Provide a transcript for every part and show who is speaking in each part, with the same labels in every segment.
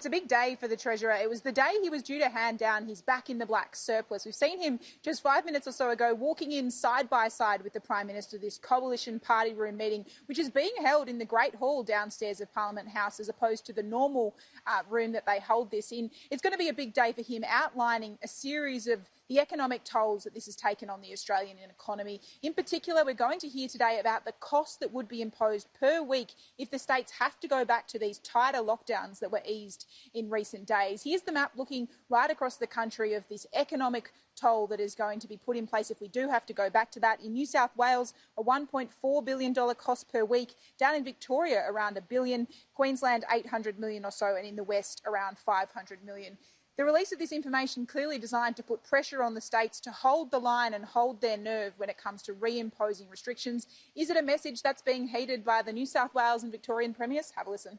Speaker 1: It's a big day for the Treasurer. It was the day he was due to hand down his back in the black surplus. We've seen him just 5 minutes or so ago walking in side by side with the Prime Minister, this coalition party room meeting, which is being held in the Great Hall downstairs of Parliament House as opposed to the normal room that they hold this in. It's going to be a big day for him, outlining a series of the economic tolls that this has taken on the Australian economy. In particular, we're going to hear today about the cost that would be imposed per week if the states have to go back to these tighter lockdowns that were eased in recent days. Here's the map looking right across the country of this economic toll that is going to be put in place if we do have to go back to that. In New South Wales, a $1.4 billion cost per week. Down in Victoria, around $1 billion. Queensland, $800 million or so, and in the West, around $500 million. The release of this information clearly designed to put pressure on the states to hold the line and hold their nerve when it comes to reimposing restrictions. Is it a message that's being heeded by the New South Wales and Victorian premiers? Have a listen.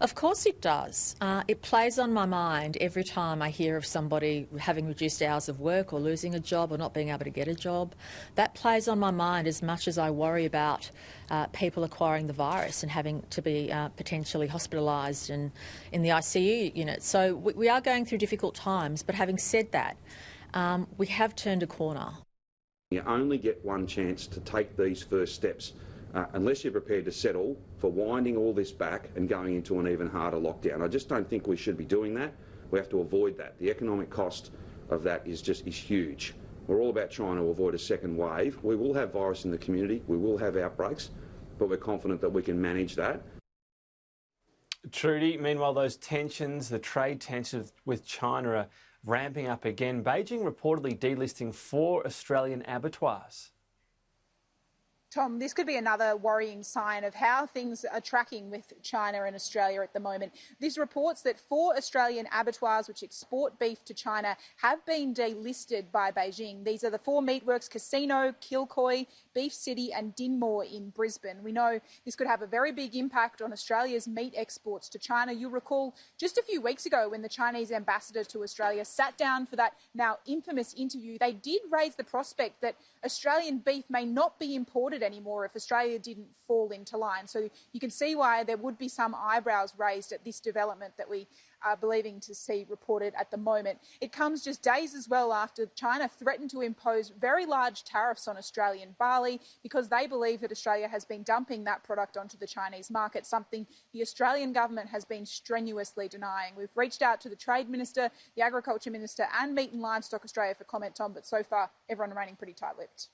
Speaker 2: Of course it does. It plays on my mind every time I hear of somebody having reduced hours of work or losing a job or not being able to get a job. That plays on my mind as much as I worry about people acquiring the virus and having to be potentially hospitalised and in the ICU unit. So we are going through difficult times, but having said that, we have turned a corner.
Speaker 3: You only get one chance to take these first steps. Unless you're prepared to settle for winding all this back and going into an even harder lockdown. I just don't think we should be doing that. We have to avoid that. The economic cost of that is huge. We're all about trying to avoid a second wave. We will have virus in the community, we will have outbreaks, but we're confident that we can manage that.
Speaker 4: Trudy, meanwhile, those tensions, the trade tensions with China are ramping up again. Beijing reportedly delisting 4 Australian abattoirs.
Speaker 1: Tom, this could be another worrying sign of how things are tracking with China and Australia at the moment. This reports that 4 Australian abattoirs which export beef to China have been delisted by Beijing. These are the 4 meatworks: Casino, Kilcoy, Beef City and Dinmore in Brisbane. We know this could have a very big impact on Australia's meat exports to China. You'll recall just a few weeks ago when the Chinese ambassador to Australia sat down for that now infamous interview, they did raise the prospect that Australian beef may not be imported anymore if Australia didn't fall into line. So you can see why there would be some eyebrows raised at this development that we are believing to see reported at the moment. It comes just days as well after China threatened to impose very large tariffs on Australian barley because they believe that Australia has been dumping that product onto the Chinese market, something the Australian government has been strenuously denying. We've reached out to the Trade Minister, the Agriculture Minister and Meat and Livestock Australia for comment, Tom, but so far everyone remaining pretty tight-lipped.